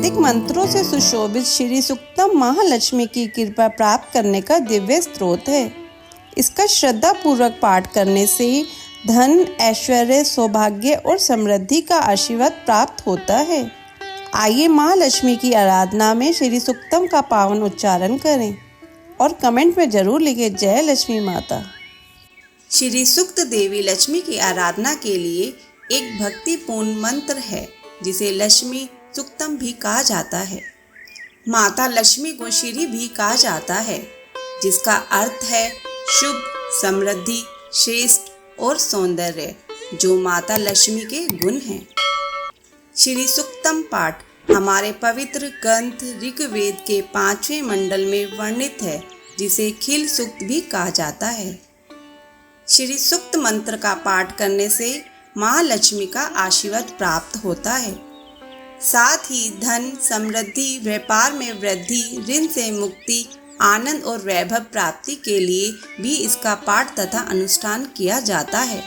वैदिक मंत्रों से सुशोभित श्री सूक्तम महालक्ष्मी की कृपा प्राप्त करने का दिव्य स्रोत है। इसका श्रद्धा पूर्वक पाठ करने से धन, ऐश्वर्य, सौभाग्य और समृद्धि का आशीर्वाद प्राप्त होता है। आइए महालक्ष्मी की आराधना में श्री सूक्तम का पावन उच्चारण करें और कमेंट में जरूर लिखें जय लक्ष्मी माता। श्री सूक्त देवी लक्ष्मी की आराधना के लिए एक भक्तिपूर्ण मंत्र है जिसे लक्ष्मी सूक्तम भी कहा जाता है। माता लक्ष्मी को श्री भी कहा जाता है, जिसका अर्थ है शुभ, समृद्धि, श्रेष्ठ और सौंदर्य, जो माता लक्ष्मी के गुण हैं। श्री सूक्तम पाठ हमारे पवित्र ग्रंथ ऋग्वेद के 5वें मंडल में वर्णित है, जिसे खिल सूक्त भी कहा जाता है। श्री सूक्त मंत्र का पाठ करने से महालक्ष्मी का आशीर्वाद प्राप्त होता है। साथ ही धन, समृद्धि, व्यापार में वृद्धि, ऋण से मुक्ति, आनंद और वैभव प्राप्ति के लिए भी इसका पाठ तथा अनुष्ठान किया जाता है।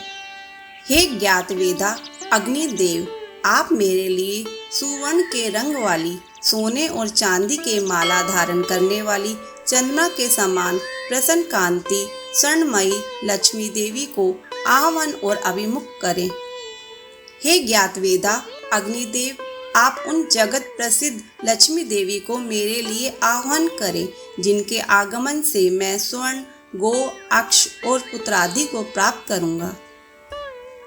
हे ज्ञात वेदा अग्निदेव, आप मेरे लिए सुवर्ण के रंग वाली, सोने और चांदी के माला धारण करने वाली, चंद्रमा के समान प्रसन्न कांति स्वर्णमयी लक्ष्मी देवी को आह्वान और अभिमुख करें। हे ज्ञात वेदा अग्निदेव, आप उन जगत प्रसिद्ध लक्ष्मी देवी को मेरे लिए आह्वान करें, जिनके आगमन से मैं स्वर्ण, गो, अक्ष और पुत्रादि को प्राप्त करूंगा।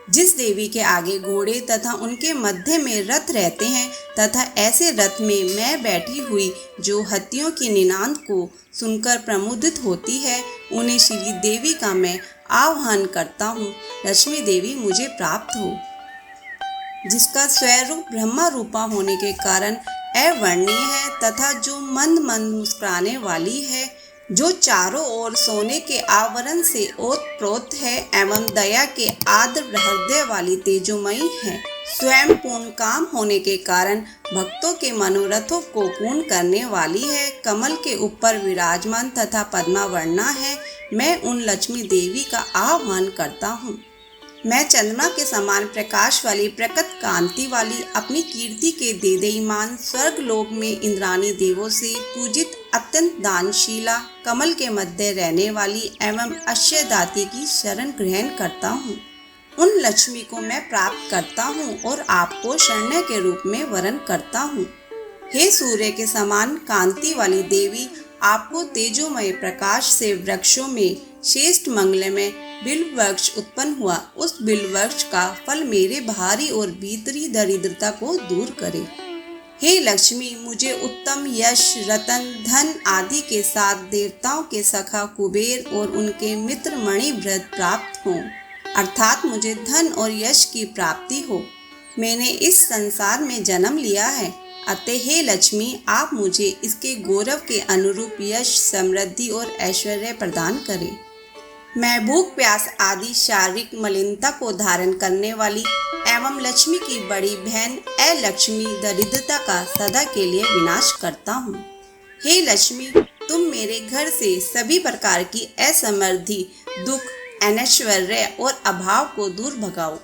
जिस देवी के आगे घोड़े तथा उनके मध्य में रथ रहते हैं तथा ऐसे रथ में मैं बैठी हुई जो हाथियों की निनाद को सुनकर प्रमुदित होती है, उन्हें श्री देवी का मैं आह्वान करता हूँ। लक्ष्मी देवी मुझे प्राप्त हो, जिसका स्वरूप ब्रह्मा रूपा होने के कारण अवर्णनीय है तथा जो मंद मंद मुस्कुराने वाली है, जो चारों ओर सोने के आवरण से ओतप्रोत है एवं दया के आर्द्र हृदय वाली तेजोमयी है। स्वयं पूर्ण काम होने के कारण भक्तों के मनोरथों को पूर्ण करने वाली है। कमल के ऊपर विराजमान तथा पद्मावर्णा है। मैं उन लक्ष्मी देवी का आह्वान करता हूँ। मैं चंद्रमा के समान प्रकाश वाली, प्रकट कांति वाली, अपनी कीर्ति के देदीमान, स्वर्ग लोक में इंद्रानी देवों से पूजित, अत्यंत दानशीला, कमल के मध्य रहने वाली एवं अक्षयदाती की शरण ग्रहण करता हूँ। उन लक्ष्मी को मैं प्राप्त करता हूँ और आपको शरण्य के रूप में वरण करता हूँ। हे सूर्य के समान कांति वाली देवी, आपको तेजोमय प्रकाश से वृक्षों में श्रेष्ठ मंगलमय बिल्व वृक्ष उत्पन्न हुआ। उस बिल्व वृक्ष का फल मेरे बाहरी और भीतरी दरिद्रता को दूर करे। हे लक्ष्मी, मुझे उत्तम यश, रतन, धन आदि के साथ देवताओं के सखा कुबेर और उनके मित्र मणिव्रत प्राप्त हों, अर्थात मुझे धन और यश की प्राप्ति हो। मैंने इस संसार में जन्म लिया है, अतः हे लक्ष्मी, आप मुझे इसके गौरव के अनुरूप यश, समृद्धि और ऐश्वर्य प्रदान करें। मैं भूख, प्यास आदि शारीरिक मलिनता को धारण करने वाली एवं लक्ष्मी की बड़ी बहन अलक्ष्मी दरिद्रता का सदा के लिए विनाश करता हूँ। हे लक्ष्मी, तुम मेरे घर से सभी प्रकार की असमृद्धि, दुख, अनैश्वर्य और अभाव को दूर भगाओ।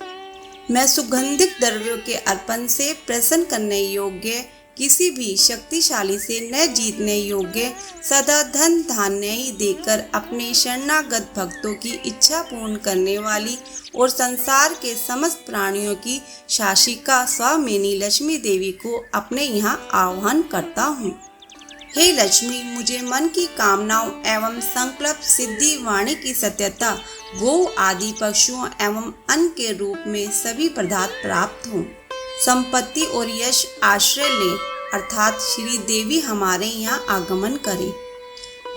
मैं सुगंधित द्रव्यों के अर्पण से प्रसन्न करने योग्य, किसी भी शक्तिशाली से न जीतने योग्य, सदा धन धान्य देकर अपने शरणागत भक्तों की इच्छा पूर्ण करने वाली और संसार के समस्त प्राणियों की शासिका स्वामिनी लक्ष्मी देवी को अपने यहाँ आह्वान करता हूँ। हे लक्ष्मी, मुझे मन की कामनाओं एवं संकल्प सिद्धि, वाणी की सत्यता, गो आदि पशुओं एवं अन्न के रूप में सभी पदार्थ प्राप्त हों। संपत्ति और यश आश्रय ले, अर्थात श्री देवी हमारे यहाँ आगमन करें।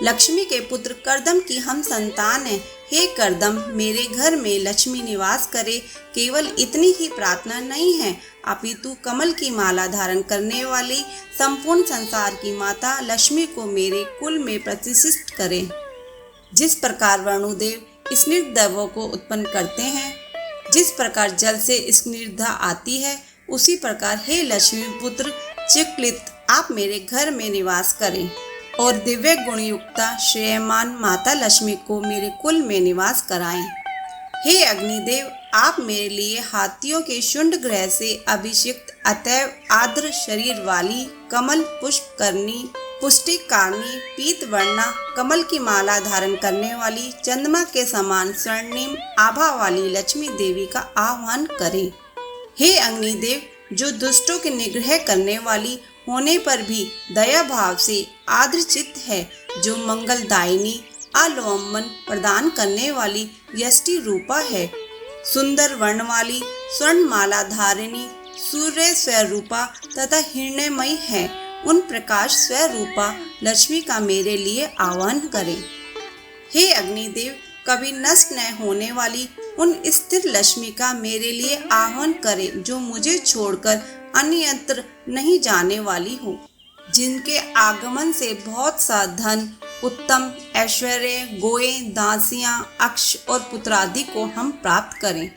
लक्ष्मी के पुत्र करदम की हम संतान हैं। हे करदम, मेरे घर में लक्ष्मी निवास करे, केवल इतनी ही प्रार्थना नहीं है, अपितु कमल की माला धारण करने वाली संपूर्ण संसार की माता लक्ष्मी को मेरे कुल में प्रतिष्ठित करें। जिस प्रकार वरुणदेव स्निग्धवों को उत्पन्न करते हैं, जिस प्रकार जल से स्निग्धता आती है, उसी प्रकार हे लक्ष्मी पुत्र चिक्लित, आप मेरे घर में निवास करें और दिव्य गुण युक्ता श्रेयमान माता लक्ष्मी को मेरे कुल में निवास कराएं। हे अग्निदेव, आप मेरे लिए हाथियों के शुंड ग्रह से अभिषिक्त अतएव आर्द्र शरीर वाली कमल पुष्प करनी पुष्टिकारणी पीत वर्णा कमल की माला धारण करने वाली चंद्रमा के समान स्वर्णिम आभा वाली लक्ष्मी देवी का आह्वान करें। हे अग्निदेव, जो दुष्टों के निग्रह करने वाली होने पर भी दया भाव से आर्द्रचित्त है, जो मंगलदायिनी अवलंबन प्रदान करने वाली यष्टि रूपा है, सुंदर वर्ण वाली स्वर्णमाला धारिणी सूर्य स्वरूपा तथा हिरण्यमयी है, उन प्रकाश स्वरूपा लक्ष्मी का मेरे लिए आह्वान करें। हे अग्निदेव, कभी नष्ट न होने वाली उन स्थिर लक्ष्मी का मेरे लिए आह्वान करें, जो मुझे छोड़कर अन्यत्र नहीं जाने वाली हो, जिनके आगमन से बहुत सा धन, उत्तम ऐश्वर्य, गोए, दासियां, अक्ष और पुत्रादि को हम प्राप्त करें,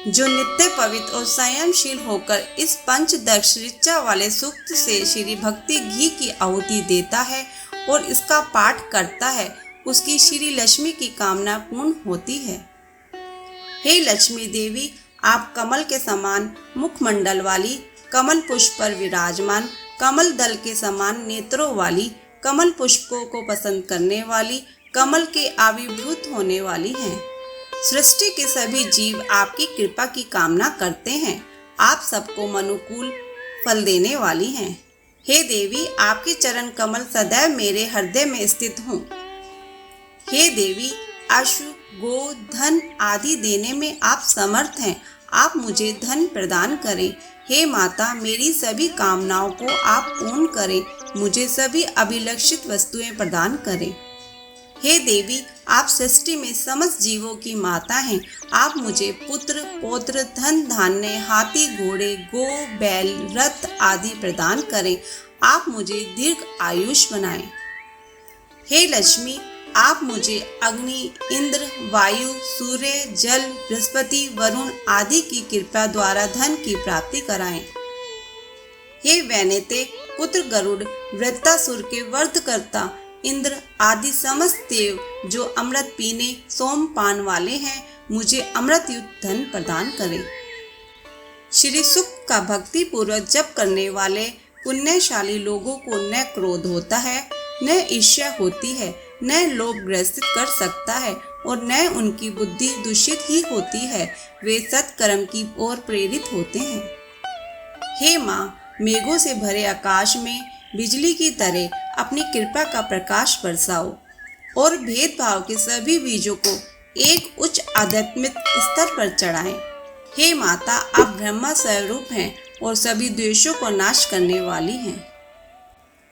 जो नित्य पवित्र और संयमशील होकर इस पंचदश ऋचा वाले सूक्त से श्री भक्ति घी की आहुति देता है और इसका पाठ करता है, उसकी श्री लक्ष्मी की कामना पूर्ण होती है। हे लक्ष्मी देवी, आप कमल के समान मुखमंडल वाली, कमल पुष्प पर विराजमान, कमल दल के समान नेत्रों वाली, कमल पुष्पों को पसंद करने वाली, कमल के आविर्भूत होने वाली हैं। सृष्टि के सभी जीव आपकी कृपा की कामना करते हैं, आप सबको अनुकूल फल देने वाली हैं। हे देवी, आपके चरण कमल सदैव मेरे हृदय में स्थित हों। हे देवी, अश्व, गो, धन आदि देने में आप समर्थ हैं, आप मुझे धन प्रदान करें। हे माता, मेरी सभी कामनाओं को आप पूर्ण करें, मुझे सभी अभिलषित वस्तुएं प्रदान करें। हे देवी, आप सृष्टि में समस्त जीवों की माता हैं, आप मुझे पुत्र, पौत्र, धन, धान्य, हाथी, घोड़े, गो, बैल, रथ आदि प्रदान करें, आप मुझे दीर्घ आयुष बनाएं। हे लक्ष्मी, आप मुझे अग्नि, इंद्र, वायु, सूर्य, जल, बृहस्पति, वरुण आदि की कृपा द्वारा धन की प्राप्ति कराएं। हे वैनेते, पुत्र गरुड़, वृत्तासुर के वधकर्ता इंद्र आदि समस्त देव, जो अमृत पीने सोमपान वाले हैं, मुझे अमृत युक्त धन प्रदान करें। श्री सुख का भक्ति पूर्वक जप करने वाले पुण्यशाली लोगों को न क्रोध होता है, न ईर्ष्या होती है, न लोभ ग्रसित कर सकता है और न उनकी बुद्धि दूषित ही होती है, वे सत्कर्म की ओर प्रेरित होते हैं। हे माँ, मेघों से भरे आकाश में बिजली की तरह अपनी कृपा का प्रकाश बरसाओ और भेदभाव के सभी बीजों को एक उच्च आध्यात्मिक स्तर पर चढ़ाएं। हे माता, आप ब्रह्मा स्वरूप हैं और सभी द्वेषों को नाश करने वाली हैं।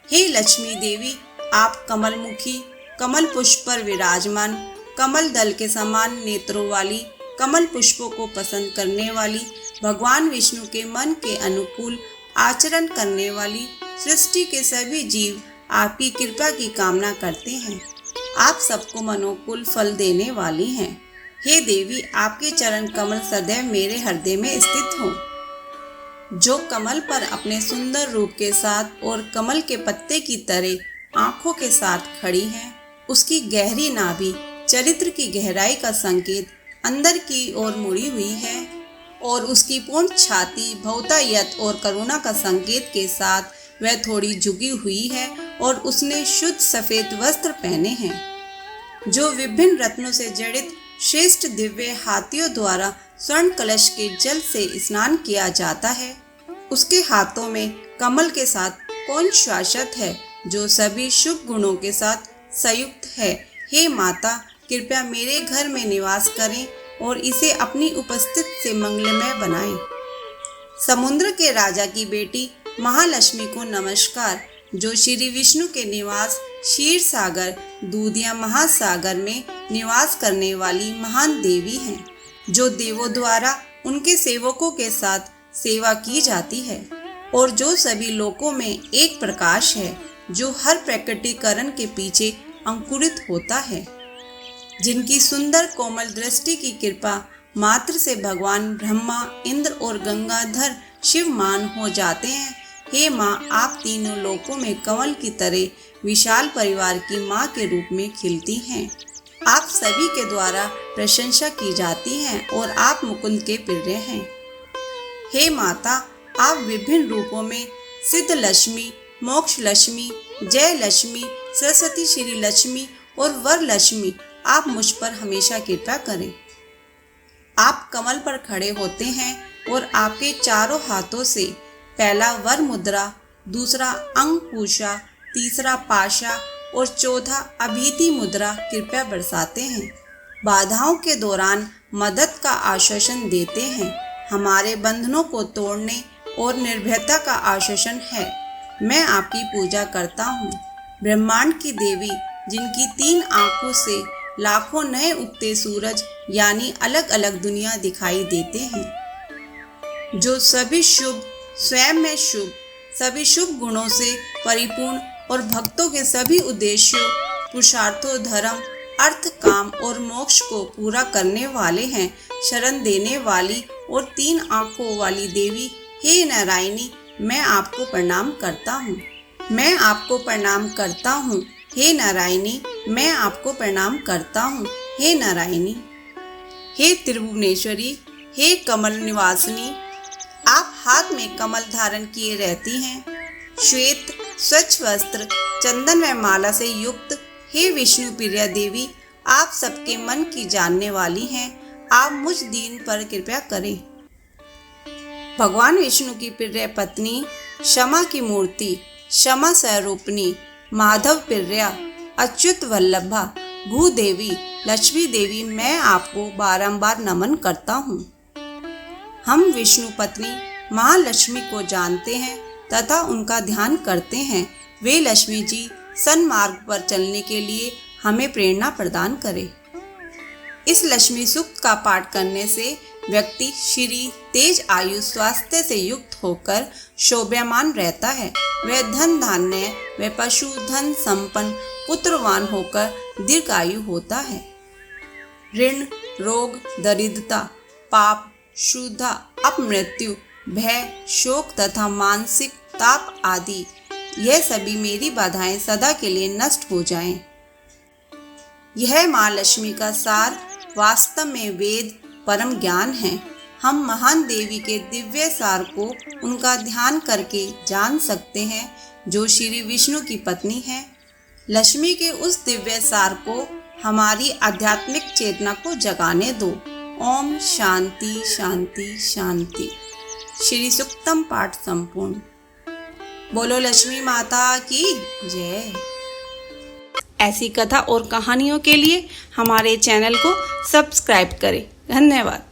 हे लक्ष्मी देवी, आप कमलमुखी, कमल पुष्प पर विराजमान, कमल दल के समान नेत्रों वाली, कमल पुष्पों को पसंद करने वाली, भगवान विष्णु के मन के अनुकूल आचरण करने वाली, सृष्टि के सभी जीव आपकी कृपा की कामना करते हैं, आप सबको मनोकुल फल देने वाली हैं। हे देवी, आपके चरण कमल सदैव मेरे हृदय में स्थित हों। जो कमल पर अपने सुंदर रूप के साथ और कमल के पत्ते की तरह आंखों के साथ खड़ी है, उसकी गहरी नाभि चरित्र की गहराई का संकेत अंदर की ओर मुड़ी हुई है और उसकी पूर्ण छाती भवतायत और करुणा का संकेत के साथ वह थोड़ी झुकी हुई है और उसने शुद्ध सफेद वस्त्र पहने हैं। जो विभिन्न रत्नों से जड़ित श्रेष्ठ दिव्य हाथियों द्वारा स्वर्ण कलश के जल से स्नान किया जाता है, उसके हाथों में कमल के साथ कौन शाश्वत है, जो सभी शुभ गुणों के साथ संयुक्त है। हे माता, कृपया मेरे घर में निवास करें और इसे अपनी उपस्थिति से मंगलमय बनाएं। समुद्र के राजा की बेटी महालक्ष्मी को नमस्कार, जो श्री विष्णु के निवास क्षीर सागर दूधिया महासागर में निवास करने वाली महान देवी हैं, जो देवों द्वारा उनके सेवकों के साथ सेवा की जाती है और जो सभी लोकों में एक प्रकाश है, जो हर प्रकटीकरण के पीछे अंकुरित होता है, जिनकी सुंदर कोमल दृष्टि की कृपा मात्र से भगवान ब्रह्मा, इंद्र और गंगाधर शिव मान हो जाते हैं। हे माँ, आप तीनों लोकों में कमल की तरह विशाल परिवार की माँ के रूप में खिलती हैं। आप सभी के द्वारा प्रशंसा की जाती है और आप मुकुंद के प्रिय हैं। हे माता, आप विभिन्न रूपों में सिद्ध लक्ष्मी, मोक्ष लक्ष्मी, जय लक्ष्मी, सरस्वती श्री लक्ष्मी और वर लक्ष्मी, आप मुझ पर हमेशा कृपा करें। आप कमल पर खड़े होते हैं और आपके चारों हाथों से पहला वर मुद्रा, दूसरा अंकुशा, तीसरा पाशा और चौथा अभीति मुद्रा कृपया बरसाते हैं। बाधाओं के दौरान मदद का आश्वासन देते हैं। हमारे बंधनों को तोड़ने और निर्भयता का आश्वासन है। मैं आपकी पूजा करता हूँ। ब्रह्मांड की देवी, जिनकी 3 आंखों से लाखों नए उगते सूरज यानी अलग अलग दुनिया दिखाई देते हैं, जो सभी शुभ, स्वयं में शुभ, सभी शुभ गुणों से परिपूर्ण और भक्तों के सभी उद्देश्यों, पुरुषार्थों, धर्म, अर्थ, काम और मोक्ष को पूरा करने वाले हैं। शरण देने वाली और 3 आंखों वाली देवी, हे नारायणी, मैं आपको प्रणाम करता हूँ। मैं आपको प्रणाम करता हूँ। हे नारायणी, मैं आपको प्रणाम करता हूँ। हे नारायणी। हे त्रिभुवनेश्वरी, हे कमल निवासिनी, आप हाथ में कमल धारण किए रहती हैं। श्वेत स्वच्छ वस्त्र, चंदन व माला से युक्त, हे विष्णु प्रिया देवी, आप सबके मन की जानने वाली हैं। आप मुझ दीन पर कृपा करें। भगवान विष्णु की प्रिय पत्नी, क्षमा की मूर्ति, क्षमा स्वरूपिणी, माधव प्रिया, अच्युत वल्लभा, भूदेवी, लक्ष्मी देवी, मैं आपको बारंबार नमन करता हूँ। हम विष्णु पत्नी महालक्ष्मी को जानते हैं तथा उनका ध्यान करते हैं। वे लक्ष्मी जी सन्मार्ग पर चलने के लिए हमें प्रेरणा प्रदान करें। इस लक्ष्मी सूक्त का पाठ करने से व्यक्ति श्री तेज आयु स्वास्थ्य से युक्त होकर शोभायमान रहता है। वह धन धान्य व पशु धन संपन्न पुत्रवान होकर दीर्घायु होता है। ऋण, रोग, दरिद्रता, पाप, शुद्धा, अपमृत्यु, भय, शोक तथा मानसिक ताप आदि, यह सभी मेरी बाधाएं सदा के लिए नष्ट हो जाएं। यह माँ लक्ष्मी का सार वास्तव में वेद परम ज्ञान है। हम महान देवी के दिव्य सार को उनका ध्यान करके जान सकते हैं, जो श्री विष्णु की पत्नी है। लक्ष्मी के उस दिव्य सार को हमारी आध्यात्मिक चेतना को जगाने दो। ओम शांति शांति शांति। श्री सुक्तम पाठ संपूर्ण। बोलो लक्ष्मी माता की जय। ऐसी कथा और कहानियों के लिए हमारे चैनल को सब्सक्राइब करें। धन्यवाद।